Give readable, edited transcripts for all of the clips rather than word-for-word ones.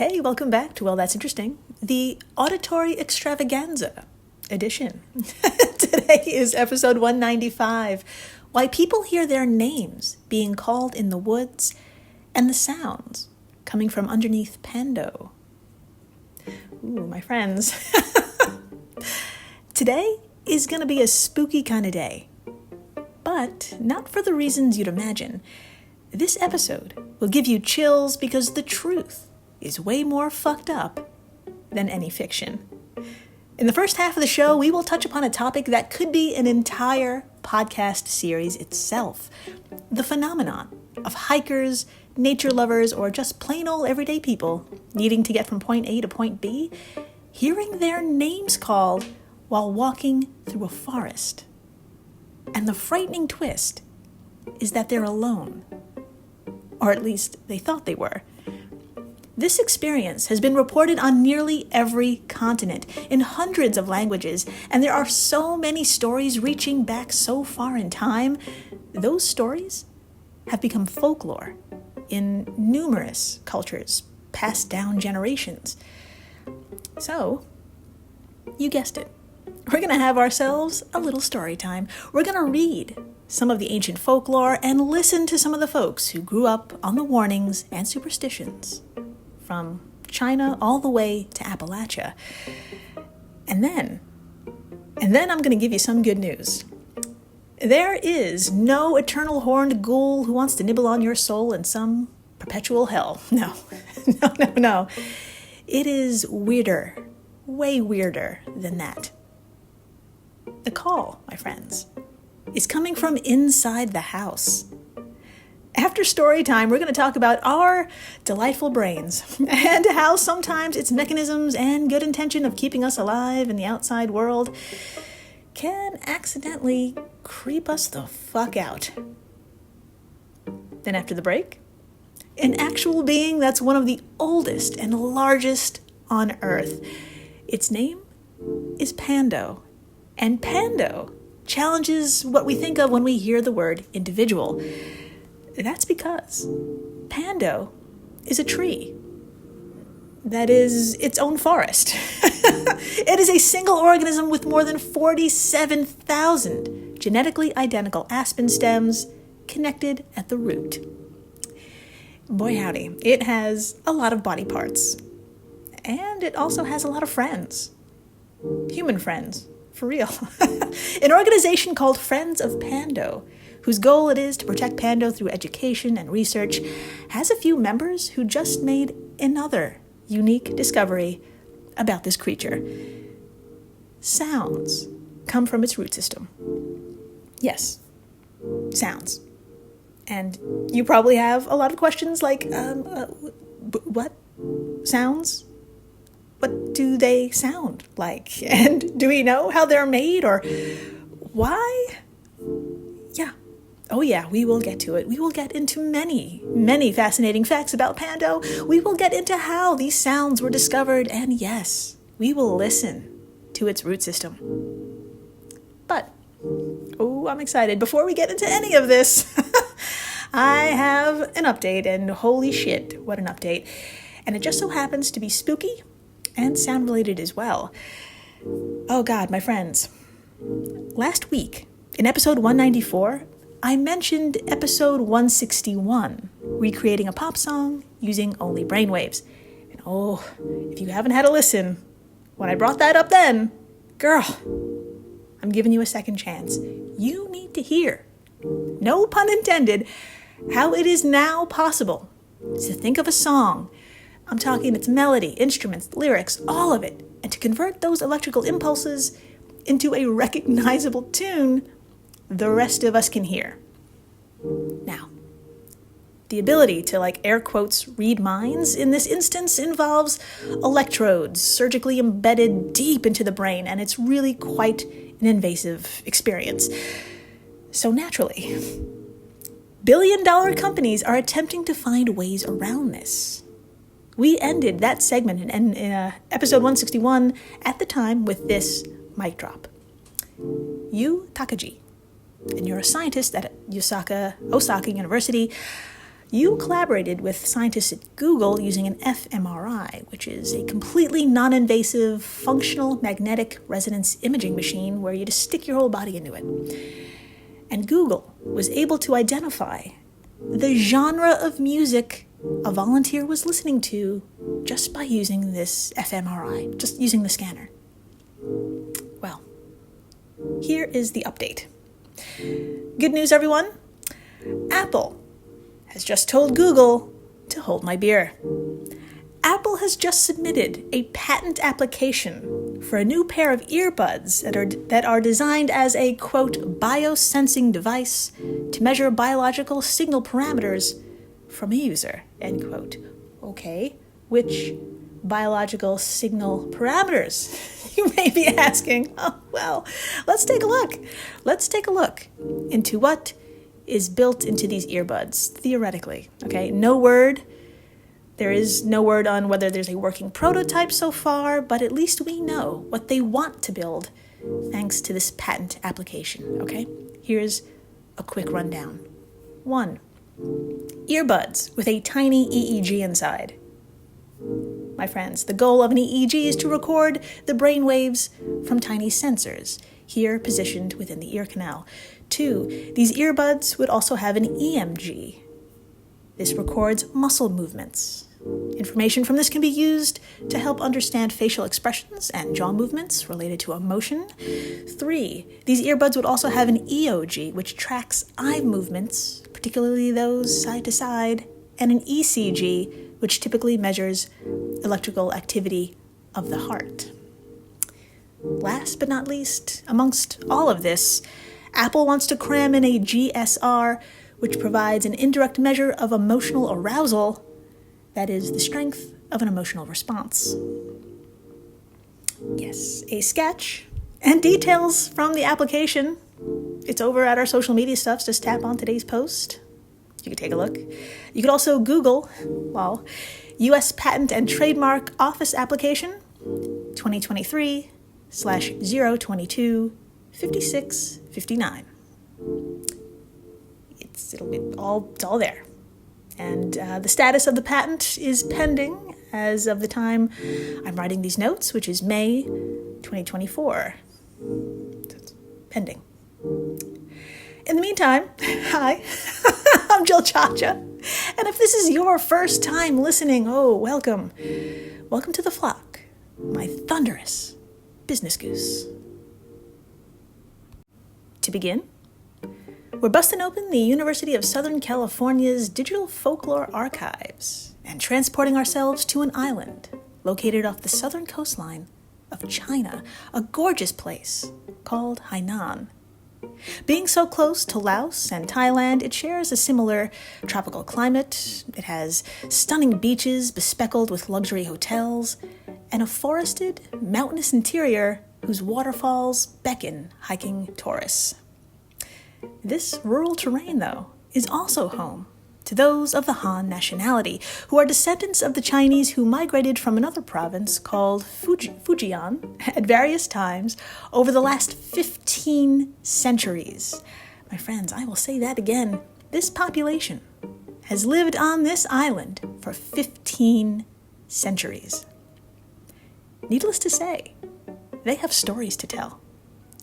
Hey, welcome back to Well, That's Interesting, the auditory extravaganza edition. Today is episode 195, Why People Hear Their Names Being Called in the Woods and the Sounds Coming from Underneath Pando. Ooh, my friends. Today is going to be a spooky kind of day, but not for the reasons you'd imagine. This episode will give you chills because the truth is way more fucked up than any fiction. In the first half of the show, we will touch upon a topic that could be an entire podcast series itself. The phenomenon of hikers, nature lovers, or just plain old everyday people needing to get from point A to point B, hearing their names called while walking through a forest. And the frightening twist is that they're alone. Or at least they thought they were. This experience has been reported on nearly every continent, in hundreds of languages, and there are so many stories reaching back so far in time. Those stories have become folklore in numerous cultures, passed down generations. So, you guessed it. We're going to have ourselves a little story time. We're going to read some of the ancient folklore and listen to some of the folks who grew up on the warnings and superstitions from China all the way to Appalachia. And then I'm going to give you some good news. There is no eternal horned ghoul who wants to nibble on your soul in some perpetual hell. No. It is weirder, way weirder than that. The call, my friends, is coming from inside the house. After story time, we're going to talk about our delightful brains and how sometimes its mechanisms and good intention of keeping us alive in the outside world can accidentally creep us the fuck out. Then after the break, an actual being that's one of the oldest and largest on Earth. Its name is Pando. And Pando challenges what we think of when we hear the word individual. That's because Pando is a tree that is its own forest. It is a single organism with more than 47,000 genetically identical aspen stems connected at the root. Boy howdy, it has a lot of body parts. And it also has a lot of friends. Human friends, for real. An organization called Friends of Pando, whose goal it is to protect Pando through education and research, has a few members who just made another unique discovery about this creature. Sounds come from its root system. Yes, sounds. And you probably have a lot of questions like, what? Sounds? What do they sound like? And do we know how they're made or why? Yeah. Oh yeah, we will get to it. We will get into many, many fascinating facts about Pando. We will get into how these sounds were discovered. And yes, we will listen to its root system. But, I'm excited. Before we get into any of this, I have an update, and holy shit, what an update. And it just so happens to be spooky and sound related as well. Oh God, my friends. Last week, in episode 194, I mentioned episode 161, recreating a pop song using only brainwaves. And if you haven't had a listen, when I brought that up then, girl, I'm giving you a second chance. You need to hear, no pun intended, how it is now possible to think of a song. I'm talking its melody, instruments, lyrics, all of it, and to convert those electrical impulses into a recognizable tune the rest of us can hear. Now, the ability to, air quotes, read minds in this instance involves electrodes surgically embedded deep into the brain, and it's really quite an invasive experience. So naturally, billion-dollar companies are attempting to find ways around this. We ended that segment in episode 161 at the time with this mic drop. Yu Takagi, and you're a scientist at Osaka University, You collaborated with scientists at Google using an fMRI, which is a completely non-invasive functional magnetic resonance imaging machine where you just stick your whole body into it. And Google was able to identify the genre of music a volunteer was listening to just by using this fMRI, just using the scanner. Well, here is the update. Good news, everyone. Apple has just told Google to hold my beer. Apple has just submitted a patent application for a new pair of earbuds that are designed as a, quote, biosensing device to measure biological signal parameters from a user, end quote. Okay, which biological signal parameters? You may be asking. Oh, well, let's take a look. Let's take a look into what is built into these earbuds, theoretically. Okay, there is no word on whether there's a working prototype so far, but at least we know what they want to build thanks to this patent application, okay? Here's a quick rundown. 1. Earbuds with a tiny EEG inside. My friends, the goal of an EEG is to record the brain waves from tiny sensors, here positioned within the ear canal. 2, these earbuds would also have an EMG. This records muscle movements. Information from this can be used to help understand facial expressions and jaw movements related to emotion. 3, these earbuds would also have an EOG, which tracks eye movements, particularly those side to side, and an ECG, which typically measures electrical activity of the heart. Last but not least, amongst all of this, Apple wants to cram in a GSR, which provides an indirect measure of emotional arousal, that is, the strength of an emotional response. Yes, a sketch and details from the application. It's over at our social media stuff. Just tap on today's post. You can take a look. You could also Google, U.S. Patent and Trademark Office Application 2023/022-5659. It's all there. And the status of the patent is pending as of the time I'm writing these notes, which is May 2024. So it's pending. In the meantime, hi, I'm Jill Chacha. And if this is your first time listening, welcome. Welcome to the flock, my thunderous business goose. To begin, we're busting open the University of Southern California's digital folklore archives and transporting ourselves to an island located off the southern coastline of China, a gorgeous place called Hainan. Being so close to Laos and Thailand, it shares a similar tropical climate. It has stunning beaches bespeckled with luxury hotels and a forested, mountainous interior whose waterfalls beckon hiking tourists. This rural terrain, though, is also home to those of the Han nationality, who are descendants of the Chinese who migrated from another province called Fujian at various times over the last 15 centuries. My friends, I will say that again. This population has lived on this island for 15 centuries. Needless to say, they have stories to tell,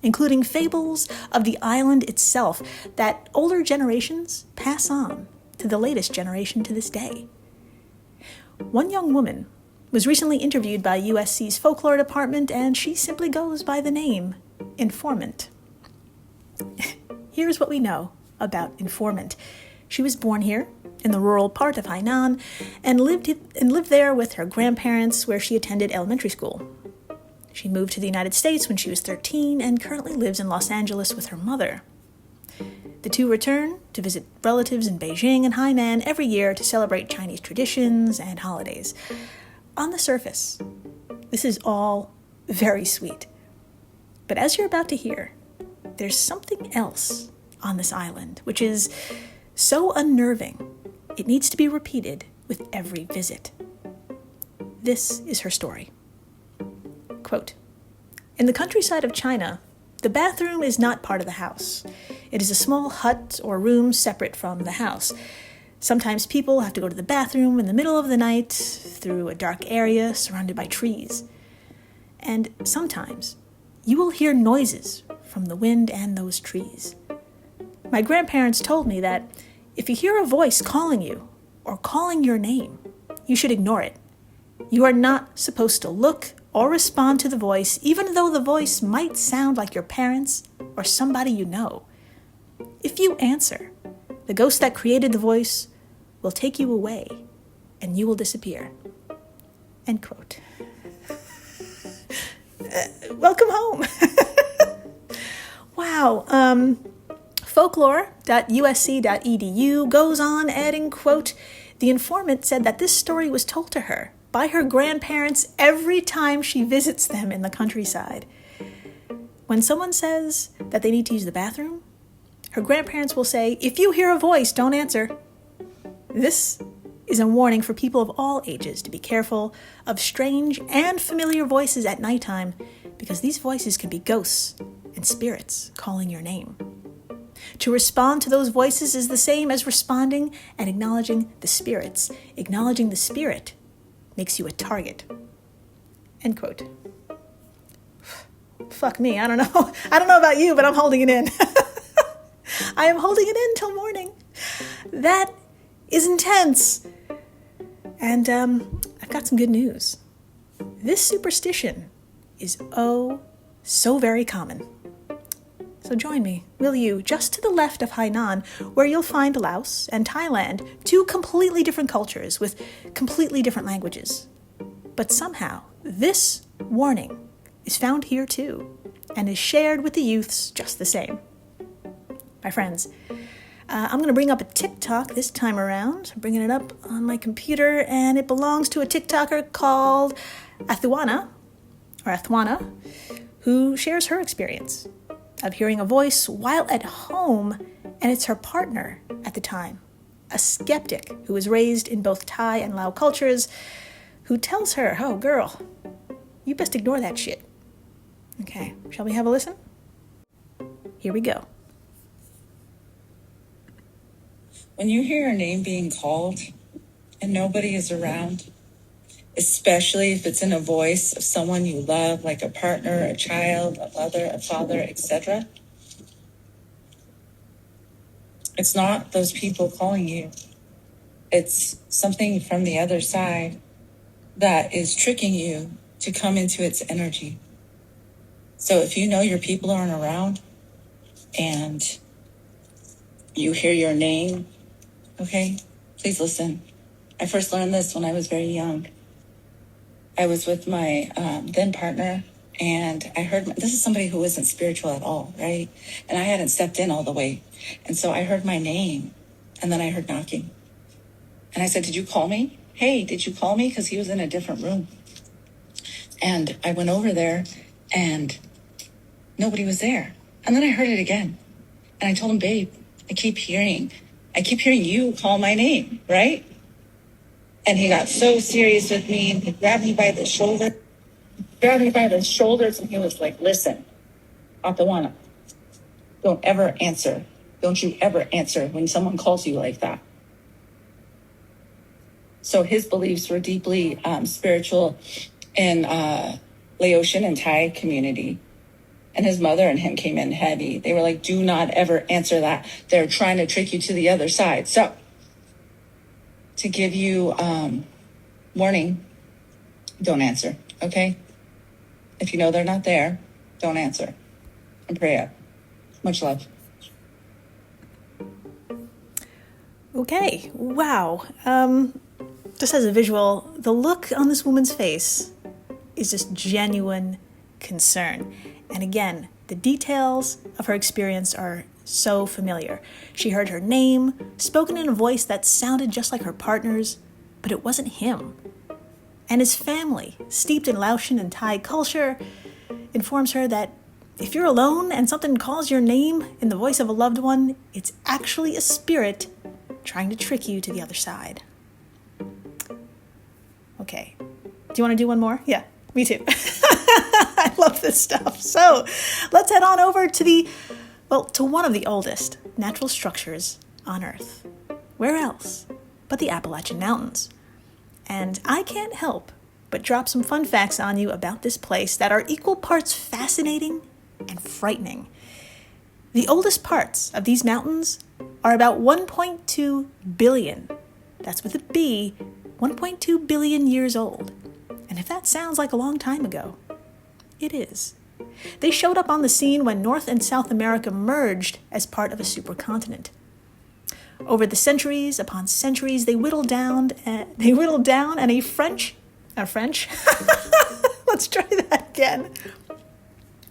including fables of the island itself that older generations pass on to the latest generation to this day. One young woman was recently interviewed by USC's folklore department, and she simply goes by the name Informant. Here's what we know about Informant. She was born here in the rural part of Hainan and lived there with her grandparents, where she attended elementary school. She moved to the United States when she was 13 and currently lives in Los Angeles with her mother. The two return to visit relatives in Beijing and Hainan every year to celebrate Chinese traditions and holidays. On the surface, this is all very sweet. But as you're about to hear, there's something else on this island, which is so unnerving, it needs to be repeated with every visit. This is her story. Quote, "In the countryside of China, the bathroom is not part of the house. It is a small hut or room separate from the house. Sometimes people have to go to the bathroom in the middle of the night through a dark area surrounded by trees. And sometimes you will hear noises from the wind and those trees. My grandparents told me that if you hear a voice calling you or calling your name, you should ignore it. You are not supposed to look or respond to the voice, even though the voice might sound like your parents or somebody you know. If you answer, the ghost that created the voice will take you away and you will disappear. End quote. Welcome home. Wow. Folklore.usc.edu goes on adding, quote, the informant said that this story was told to her by her grandparents every time she visits them in the countryside. When someone says that they need to use the bathroom, her grandparents will say, if you hear a voice, don't answer. This is a warning for people of all ages to be careful of strange and familiar voices at nighttime, because these voices can be ghosts and spirits calling your name. To respond to those voices is the same as responding and acknowledging the spirits. Acknowledging the spirit makes you a target. End quote. Fuck me, I don't know. I don't know about you, but I'm holding it in. I am holding it in till morning. That is intense. And I've got some good news. This superstition is so very common. So join me, will you, just to the left of Hainan, where you'll find Laos and Thailand, two completely different cultures with completely different languages. But somehow, this warning is found here too, and is shared with the youths just the same. My friends, I'm going to bring up a TikTok this time around. I'm bringing it up on my computer, and it belongs to a TikToker called Athwana, who shares her experience of hearing a voice while at home, and it's her partner at the time, a skeptic who was raised in both Thai and Lao cultures, who tells her, oh girl, you best ignore that shit. Okay, shall we have a listen? Here we go. When you hear your name being called and nobody is around, especially if it's in a voice of someone you love, like a partner, a child, a mother, a father, etc., it's not those people calling you. It's something from the other side that is tricking you to come into its energy. So if you know your people aren't around and you hear your name, okay, please listen. I first learned this when I was very young. I was with my then partner, and I heard, this is somebody who isn't spiritual at all, right? And I hadn't stepped in all the way. And so I heard my name, and then I heard knocking. And I said, did you call me? Hey, did you call me? Because he was in a different room. And I went over there, and nobody was there. And then I heard it again. And I told him, babe, I keep hearing you call my name, right? And he got so serious with me, and he grabbed me by the shoulders, and he was like, listen, Atawana, don't ever answer. Don't you ever answer when someone calls you like that. So his beliefs were deeply spiritual in Laotian and Thai community. And his mother and him came in heavy. They were like, do not ever answer that. They're trying to trick you to the other side. So to give you warning, don't answer, okay? If you know they're not there, don't answer. And pray up. Much love. Okay, wow. Just as a visual, the look on this woman's face is just genuine concern. And again, the details of her experience are so familiar. She heard her name, spoken in a voice that sounded just like her partner's, but it wasn't him. And his family, steeped in Laotian and Thai culture, informs her that if you're alone and something calls your name in the voice of a loved one, it's actually a spirit trying to trick you to the other side. Okay. Do you want to do one more? Yeah, me too. I love this stuff. So let's head on over to to one of the oldest natural structures on Earth. Where else but the Appalachian Mountains. And I can't help but drop some fun facts on you about this place that are equal parts fascinating and frightening. The oldest parts of these mountains are about 1.2 billion, that's with a B, 1.2 billion years old. And if that sounds like a long time ago, it is. They showed up on the scene when North and South America merged as part of a supercontinent. Over the centuries upon centuries, they whittled down, and a French? Let's try that again.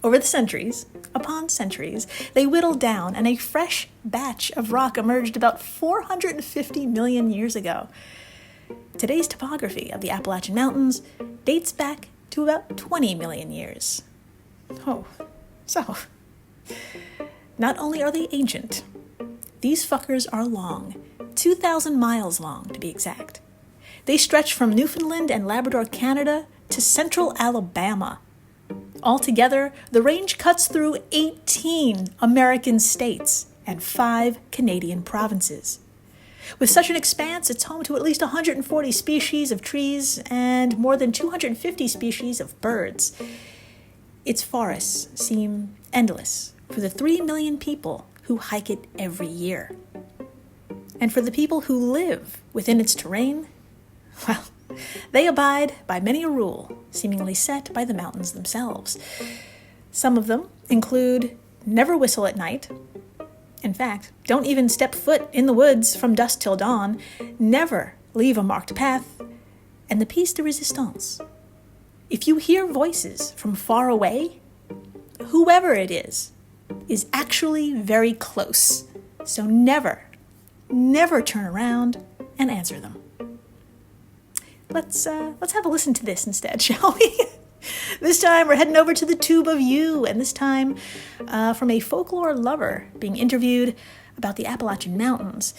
Over the centuries upon centuries, they whittled down, and a fresh batch of rock emerged about 450 million years ago. Today's topography of the Appalachian Mountains dates back to about 20 million years. Oh, so, not only are they ancient, these fuckers are long, 2,000 miles long to be exact. They stretch from Newfoundland and Labrador, Canada, to central Alabama. Altogether, the range cuts through 18 American states and 5 Canadian provinces. With such an expanse, it's home to at least 140 species of trees and more than 250 species of birds. Its forests seem endless for the 3 million people who hike it every year. And for the people who live within its terrain, well, they abide by many a rule seemingly set by the mountains themselves. Some of them include never whistle at night. In fact, don't even step foot in the woods from dusk till dawn, never leave a marked path, and the piece de resistance. If you hear voices from far away, whoever it is actually very close. So never turn around and answer them. Let's have a listen to this instead, shall we? This time we're heading over to the Tube of You, and this time from a folklore lover being interviewed about the Appalachian Mountains.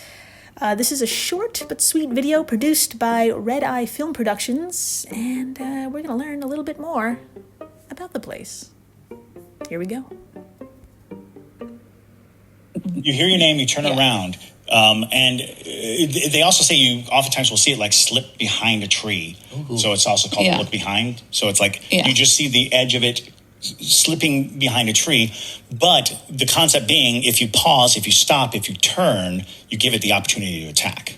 This is a short but sweet video produced by Red Eye Film Productions, and we're going to learn a little bit more about the place. Here we go. You hear your name, you turn around, and they also say you oftentimes will see it like slip behind a tree. Ooh. So it's also called look behind. So it's like you just see the edge of it slipping behind a tree. But the concept being, if you pause, if you stop, if you turn, you give it the opportunity to attack.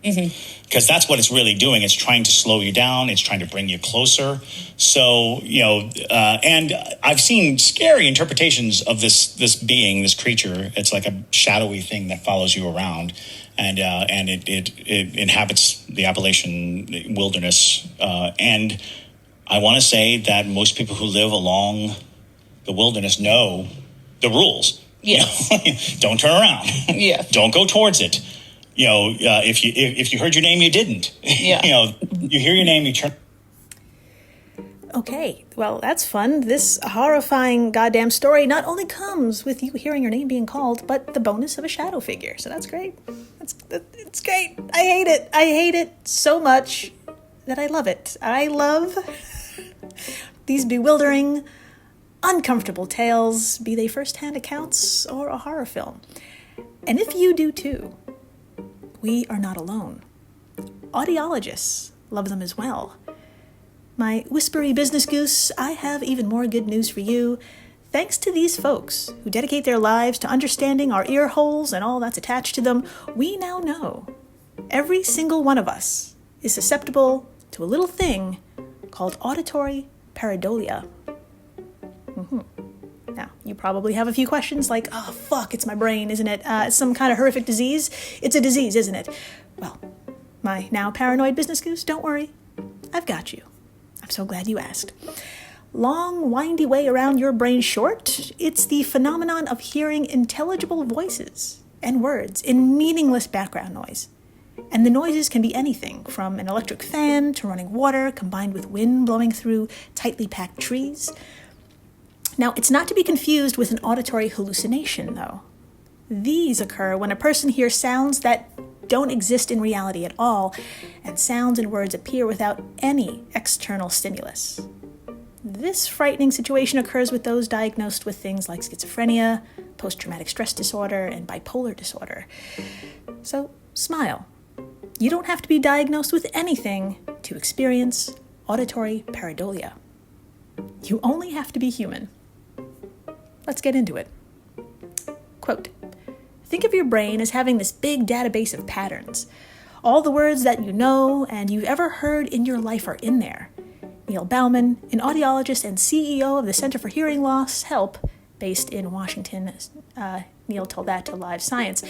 Because that's what it's really doing. It's trying to slow you down. It's trying to bring you closer. So, and I've seen scary interpretations of this being, this creature. It's like a shadowy thing that follows you around, and it inhabits the Appalachian wilderness. And I want to say that most people who live along the wilderness know the rules. Yes. Don't turn around. Yeah. Don't go towards it. If you heard your name, you didn't. Yeah. You hear your name, you turn. Okay, well, that's fun. This horrifying goddamn story not only comes with you hearing your name being called, but the bonus of a shadow figure. So that's great. It's great. I hate it. I hate it so much that I love it. I love these bewildering, uncomfortable tales, be they first-hand accounts or a horror film. And if you do too, we are not alone. Audiologists love them as well. My whispery business goose, I have even more good news for you. Thanks to these folks who dedicate their lives to understanding our ear holes and all that's attached to them, we now know every single one of us is susceptible to a little thing called auditory pareidolia. Now, you probably have a few questions like, oh, fuck, it's my brain, isn't it? It's some kind of horrific disease. It's a disease, isn't it? Well, my now paranoid business goose, don't worry. I've got you. I'm so glad you asked. Long, windy way around your brain short, it's the phenomenon of hearing intelligible voices and words in meaningless background noise. And the noises can be anything from an electric fan to running water combined with wind blowing through tightly packed trees. Now, it's not to be confused with an auditory hallucination, though. These occur when a person hears sounds that don't exist in reality at all, and sounds and words appear without any external stimulus. This frightening situation occurs with those diagnosed with things like schizophrenia, post-traumatic stress disorder, and bipolar disorder. So, smile. You don't have to be diagnosed with anything to experience auditory pareidolia. You only have to be human. Let's get into it. Quote, think of your brain as having this big database of patterns. All the words that you know and you've ever heard in your life are in there. Neil Bauman, an audiologist and CEO of the Center for Hearing Loss Help, based in Washington, Neil told that to Live Science.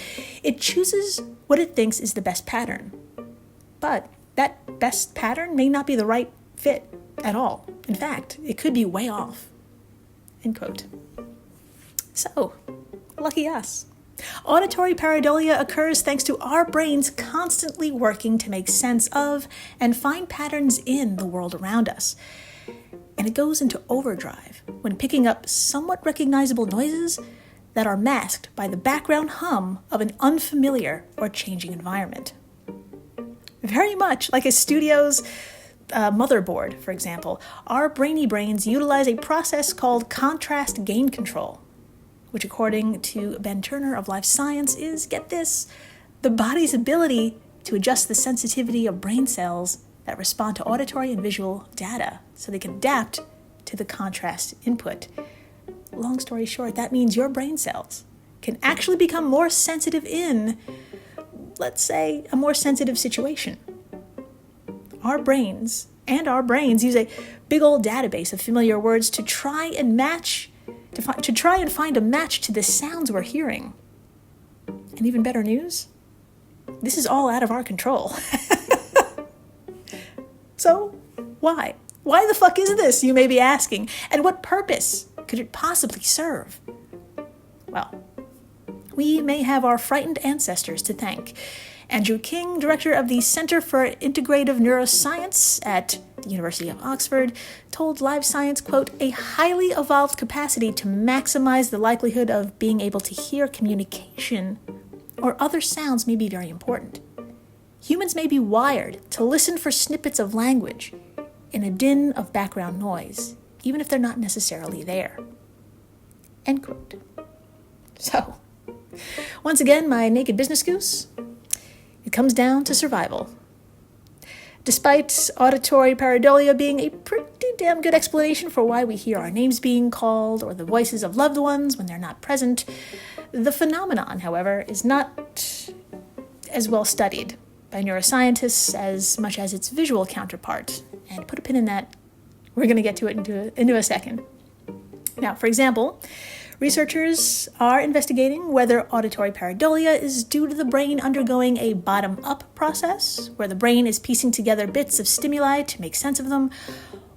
It chooses what it thinks is the best pattern. But that best pattern may not be the right fit at all. In fact, it could be way off. End quote. So, lucky us. Auditory pareidolia occurs thanks to our brains constantly working to make sense of and find patterns in the world around us. And it goes into overdrive when picking up somewhat recognizable noises that are masked by the background hum of an unfamiliar or changing environment. Very much like a studio's motherboard, for example, our brainy brains utilize a process called contrast gain control, which according to Ben Turner of Life Science is, get this, the body's ability to adjust the sensitivity of brain cells that respond to auditory and visual data so they can adapt to the contrast input. Long story short, that means your brain cells can actually become more sensitive in, let's say, a more sensitive situation. Our brains use a big old database of familiar words to try and find a match to the sounds we're hearing. And even better news, this is all out of our control. So, why? Why the fuck is this, you may be asking? And what purpose could it possibly serve? Well, we may have our frightened ancestors to thank. Andrew King, director of the Center for Integrative Neuroscience at the University of Oxford, told Live Science, quote, a highly evolved capacity to maximize the likelihood of being able to hear communication or other sounds may be very important. Humans may be wired to listen for snippets of language in a din of background noise, even if they're not necessarily there. End quote. So, once again, my naked business goose, it comes down to survival. Despite auditory pareidolia being a pretty damn good explanation for why we hear our names being called or the voices of loved ones when they're not present, the phenomenon, however, is not as well studied by neuroscientists as much as its visual counterpart. And put a pin in that. We're going to get to it into a second. Now, for example, researchers are investigating whether auditory pareidolia is due to the brain undergoing a bottom-up process, where the brain is piecing together bits of stimuli to make sense of them,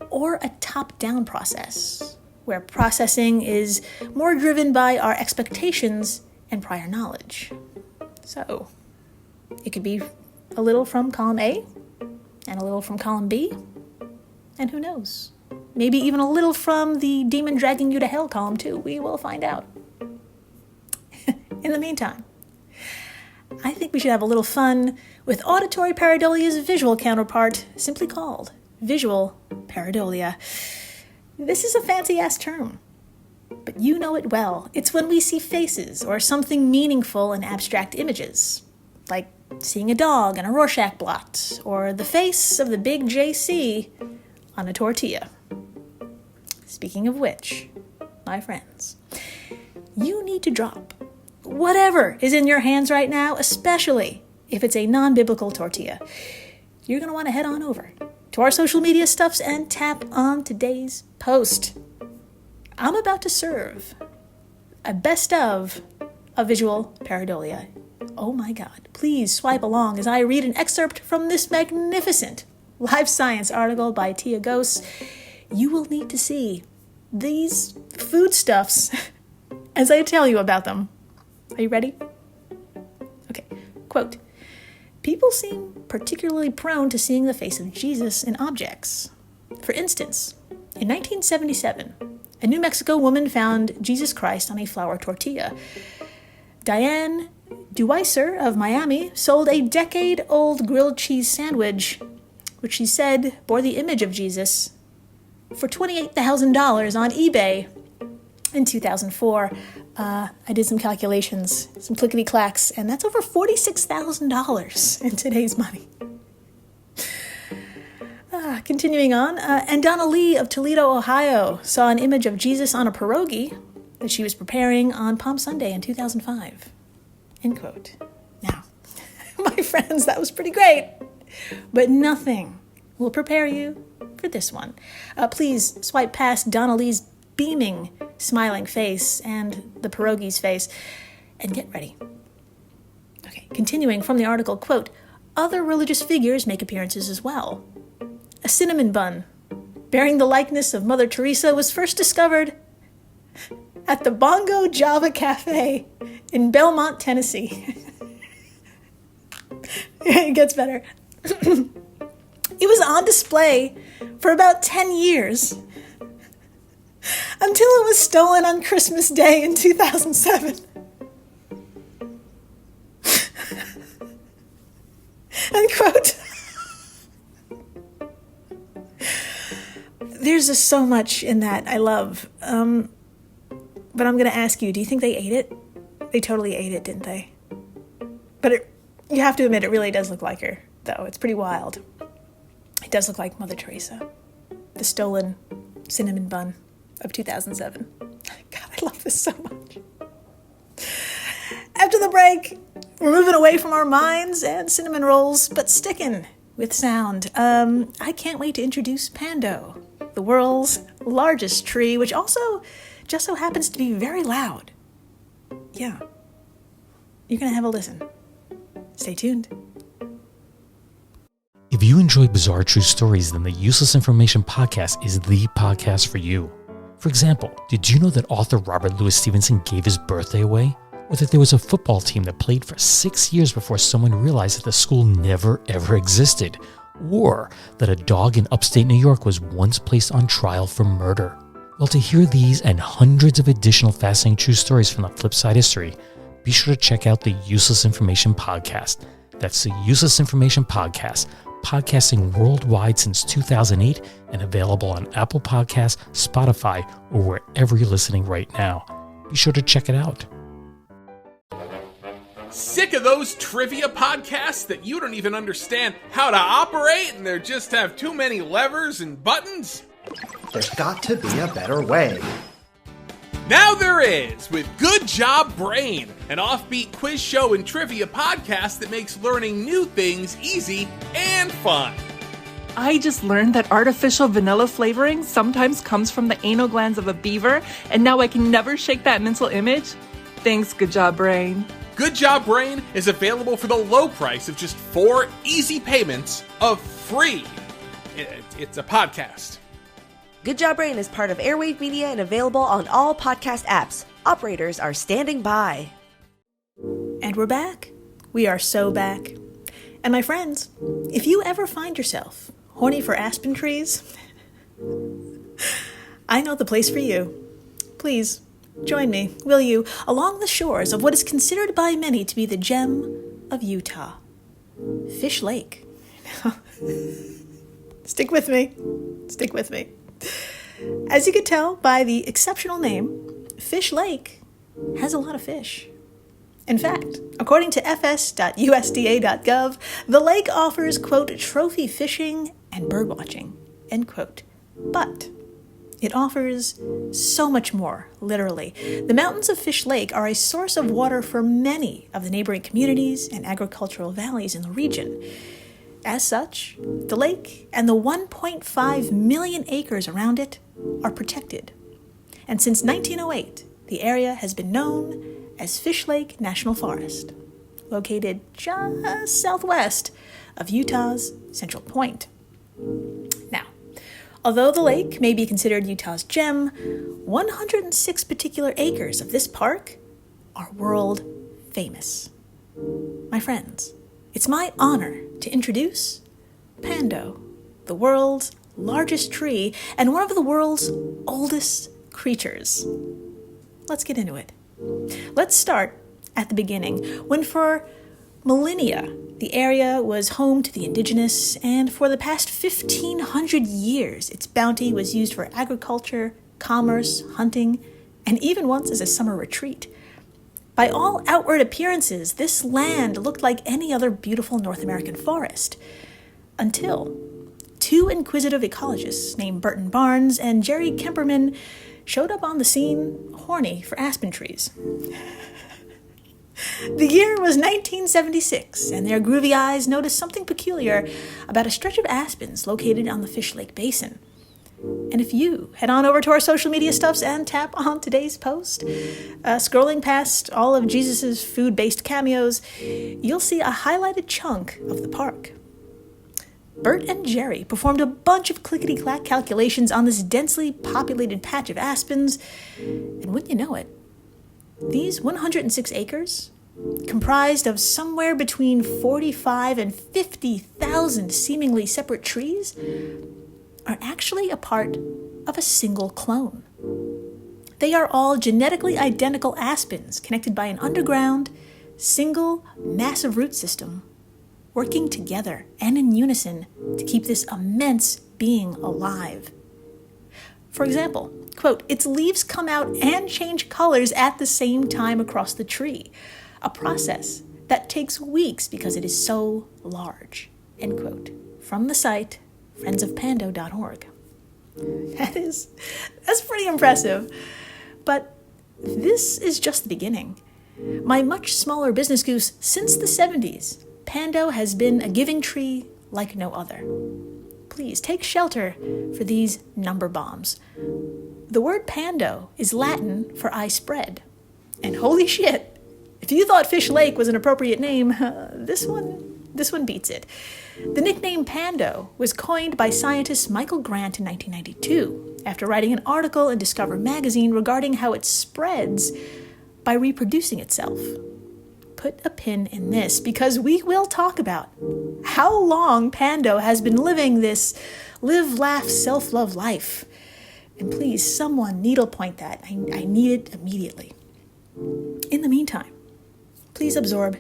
or a top-down process, where processing is more driven by our expectations and prior knowledge. So, it could be a little from column A and a little from column B, and who knows? Maybe even a little from the demon dragging you to hell column too. We will find out. In the meantime, I think we should have a little fun with auditory pareidolia's visual counterpart, simply called visual pareidolia. This is a fancy-ass term, but you know it well. It's when we see faces or something meaningful in abstract images, like seeing a dog in a Rorschach blot, or the face of the big JC on a tortilla. Speaking of which, my friends, you need to drop whatever is in your hands right now, especially if it's a non-biblical tortilla. You're going to want to head on over to our social media stuffs and tap on today's post. I'm about to serve a best of a visual pareidolia. Oh my God, please swipe along as I read an excerpt from this magnificent Live Science article by Tia Gose. You will need to see these foodstuffs as I tell you about them. Are you ready? Okay, quote, people seem particularly prone to seeing the face of Jesus in objects. For instance, in 1977, a New Mexico woman found Jesus Christ on a flour tortilla. Diane Duweiser of Miami sold a decade-old grilled cheese sandwich, which she said bore the image of Jesus, for $28,000 on eBay. In 2004, I did some calculations, some clickety-clacks, and that's over $46,000 in today's money. Continuing on, and Donna Lee of Toledo, Ohio, saw an image of Jesus on a pierogi that she was preparing on Palm Sunday in 2005. End quote. Now, my friends, that was pretty great, but nothing will prepare you for this one. Please swipe past Donna Lee's beaming, smiling face and the pierogi's face, and get ready. Okay, continuing from the article, quote, other religious figures make appearances as well. A cinnamon bun bearing the likeness of Mother Teresa was first discovered at the Bongo Java Cafe in Belmont, Tennessee. It gets better. It was on display for about 10 years until it was stolen on Christmas Day in 2007. End quote. There's just so much in that I love. But I'm going to ask you, do you think they ate it? They totally ate it, didn't they? But you have to admit, it really does look like her, though. It's pretty wild. It does look like Mother Teresa. The stolen cinnamon bun of 2007. God, I love this so much. After the break, we're moving away from our minds and cinnamon rolls, but sticking with sound. I can't wait to introduce Pando, the world's largest tree, which also just so happens to be very loud. Yeah. You're going to have a listen. Stay tuned. If you enjoy bizarre true stories, then the Useless Information Podcast is the podcast for you. For example, did you know that author Robert Louis Stevenson gave his birthday away? Or that there was a football team that played for 6 years before someone realized that the school never ever existed? Or that a dog in upstate New York was once placed on trial for murder? Well, to hear these and hundreds of additional fascinating true stories from the Flipside history, be sure to check out the Useless Information Podcast. That's the Useless Information Podcast, podcasting worldwide since 2008 and available on Apple Podcasts, Spotify, or wherever you're listening right now. Be sure to check it out. Sick of those trivia podcasts that you don't even understand how to operate and they just have too many levers and buttons? There's got to be a better way. Now there is, with Good Job Brain, an offbeat quiz show and trivia podcast that makes learning new things easy and fun. I just learned that artificial vanilla flavoring sometimes comes from the anal glands of a beaver, and now I can never shake that mental image. Thanks, Good Job Brain. Good Job Brain is available for the low price of just 4 easy payments of free. It's a podcast. Good Job Brain is part of Airwave Media and available on all podcast apps. Operators are standing by. And we're back. We are so back. And my friends, if you ever find yourself horny for aspen trees, I know the place for you. Please, join me, will you, along the shores of what is considered by many to be the gem of Utah, Fish Lake. Stick with me. Stick with me. As you can tell by the exceptional name, Fish Lake has a lot of fish. In fact, according to fs.usda.gov, the lake offers, quote, trophy fishing and birdwatching, end quote. But it offers so much more, literally. The mountains of Fish Lake are a source of water for many of the neighboring communities and agricultural valleys in the region. As such, the lake and the 1.5 million acres around it are protected. And since 1908, the area has been known as Fish Lake National Forest, located just southwest of Utah's Central Point. Now, although the lake may be considered Utah's gem, 106 particular acres of this park are world famous. My friends, it's my honor to introduce Pando, the world's largest tree and one of the world's oldest creatures. Let's get into it. Let's start at the beginning, when for millennia the area was home to the indigenous, and for the past 1,500 years its bounty was used for agriculture, commerce, hunting, and even once as a summer retreat. By all outward appearances, this land looked like any other beautiful North American forest. Until two inquisitive ecologists named Burton Barnes and Jerry Kemperman showed up on the scene horny for aspen trees. The year was 1976, and their groovy eyes noticed something peculiar about a stretch of aspens located on the Fish Lake Basin. And if you head on over to our social media stuffs and tap on today's post, scrolling past all of Jesus's food-based cameos, you'll see a highlighted chunk of the park. Bert and Jerry performed a bunch of clickety-clack calculations on this densely populated patch of aspens, and wouldn't you know it, these 106 acres, comprised of somewhere between 45 and 50,000 seemingly separate trees, are actually a part of a single clone. They are all genetically identical aspens connected by an underground, single, massive root system, working together and in unison to keep this immense being alive. For example, quote, its leaves come out and change colors at the same time across the tree, a process that takes weeks because it is so large, end quote. From the site, friendsofpando.org. That's pretty impressive. But this is just the beginning. My much smaller business goose since the 70s, Pando has been a giving tree like no other. Please take shelter for these number bombs. The word Pando is Latin for I spread. And holy shit, if you thought Fish Lake was an appropriate name, this one beats it. The nickname Pando was coined by scientist Michael Grant in 1992 after writing an article in Discover magazine regarding how it spreads by reproducing itself. Put a pin in this because we will talk about how long Pando has been living this live, laugh, self-love life. And please, someone needlepoint that. I need it immediately. In the meantime, please absorb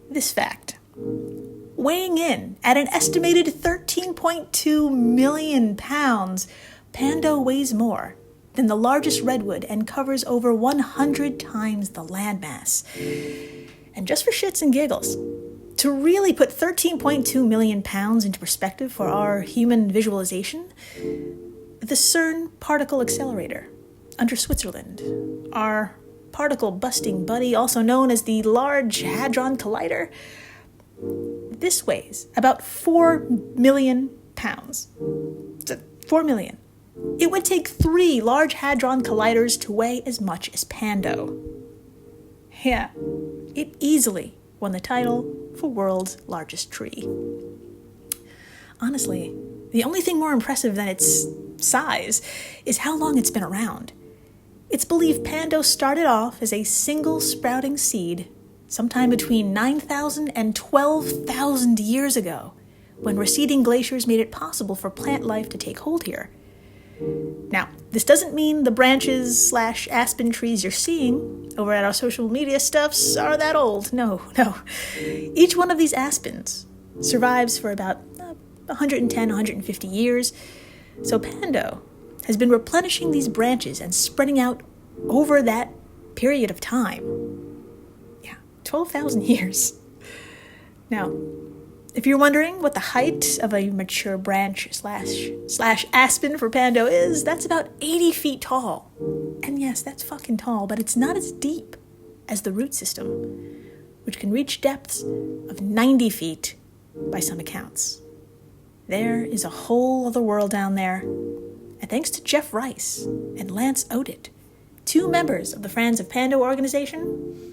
this fact. Weighing in at an estimated 13.2 million pounds, Pando weighs more than the largest redwood and covers over 100 times the landmass. And just for shits and giggles, to really put 13.2 million pounds into perspective for our human visualization, the CERN Particle Accelerator under Switzerland, our particle-busting buddy, also known as the Large Hadron Collider, this weighs about 4 million pounds. 4 million. It would take 3 Large Hadron Colliders to weigh as much as Pando. Yeah, it easily won the title for world's largest tree. Honestly, the only thing more impressive than its size is how long it's been around. It's believed Pando started off as a single sprouting seed sometime between 9,000 and 12,000 years ago, when receding glaciers made it possible for plant life to take hold here. Now, this doesn't mean the branches/aspen trees you're seeing over at our social media stuffs are that old. No. Each one of these aspens survives for about 110, 150 years. So Pando has been replenishing these branches and spreading out over that period of time. 12,000 years. Now, if you're wondering what the height of a mature branch slash aspen for Pando is, that's about 80 feet tall. And yes, that's fucking tall, but it's not as deep as the root system, which can reach depths of 90 feet by some accounts. There is a whole other world down there. And thanks to Jeff Rice and Lance Odit, 2 members of the Friends of Pando organization,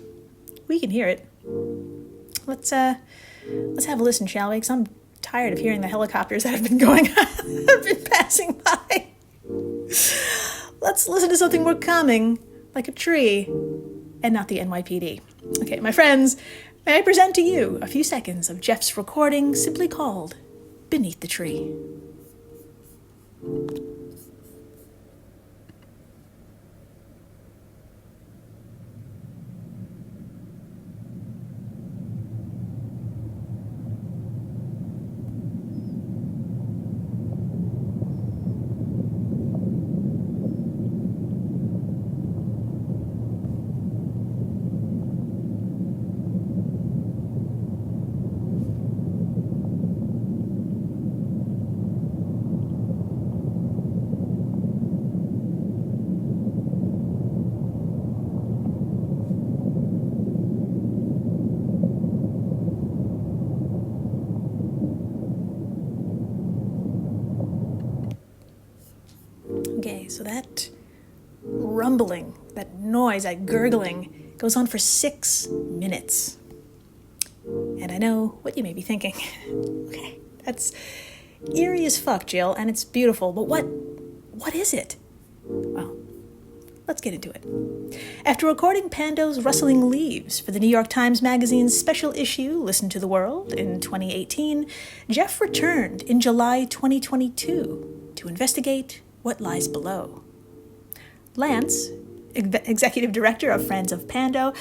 we can hear it. Let's have a listen, shall we? Because I'm tired of hearing the helicopters that have been have been passing by. Let's listen to something more calming, like a tree, and not the NYPD. Okay, my friends, may I present to you a few seconds of Jeff's recording simply called Beneath the Tree. Okay, so that rumbling, that noise, that gurgling goes on for 6 minutes. And I know what you may be thinking. Okay, that's eerie as fuck, Jill, and it's beautiful, but what is it? Well, let's get into it. After recording Pando's rustling leaves for the New York Times Magazine's special issue, Listen to the World, in 2018, Jeff returned in July 2022 to investigate what lies below. Lance, executive director of Friends of Pando,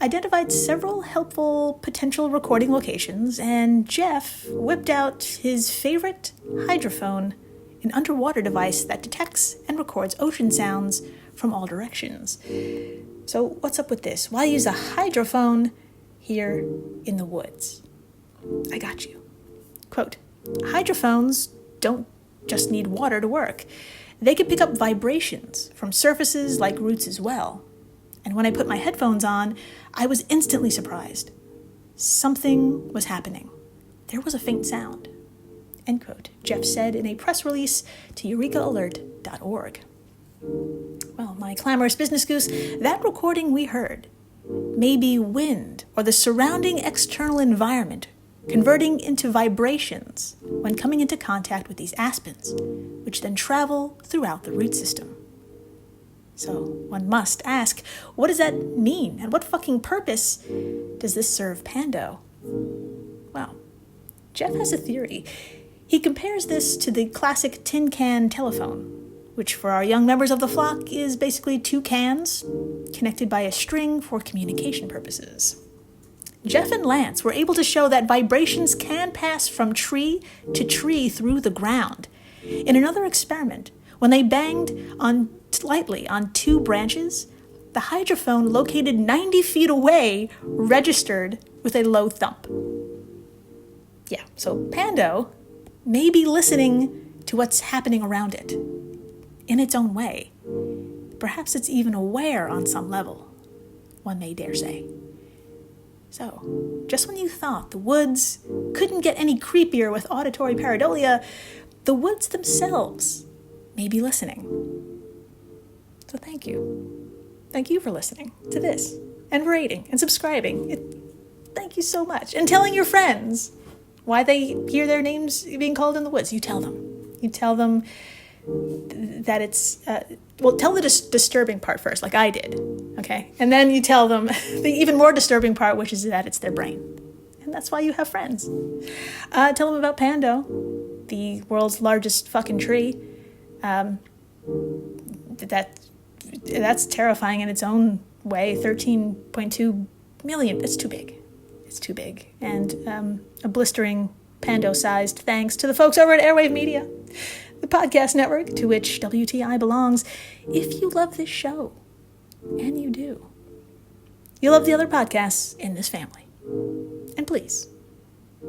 identified several helpful potential recording locations, and Jeff whipped out his favorite hydrophone, an underwater device that detects and records ocean sounds from all directions. So what's up with this? Why use a hydrophone here in the woods? I got you. Quote, hydrophones don't just need water to work. They can pick up vibrations from surfaces like roots as well. And when I put my headphones on, I was instantly surprised. Something was happening. There was a faint sound. End quote, Jeff said in a press release to eurekalert.org. Well, my clamorous business goose, that recording we heard may be wind or the surrounding external environment converting into vibrations when coming into contact with these aspens, which then travel throughout the root system. So one must ask, what does that mean? And what fucking purpose does this serve Pando? Well, Jeff has a theory. He compares this to the classic tin can telephone, which for our young members of the flock is basically 2 cans connected by a string for communication purposes. Jeff and Lance were able to show that vibrations can pass from tree to tree through the ground. In another experiment, when they banged lightly on 2 branches, the hydrophone located 90 feet away registered with a low thump. Yeah, so Pando may be listening to what's happening around it in its own way. Perhaps it's even aware on some level, one may dare say. So, just when you thought the woods couldn't get any creepier with auditory pareidolia, the woods themselves may be listening. So thank you. Thank you for listening to this, and rating, and subscribing. Thank you so much. And telling your friends why they hear their names being called in the woods. You tell them. You tell them that it's, tell the disturbing part first, like I did, okay? And then you tell them the even more disturbing part, which is that it's their brain. And that's why you have friends. Tell them about Pando, the world's largest fucking tree. That's terrifying in its own way. 13.2 million, it's too big. It's too big. And a blistering Pando-sized thanks to the folks over at Airwave Media, the podcast network to which WTI belongs. If you love this show, and you do, you love the other podcasts in this family. And please,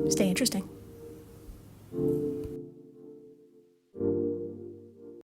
stay interesting.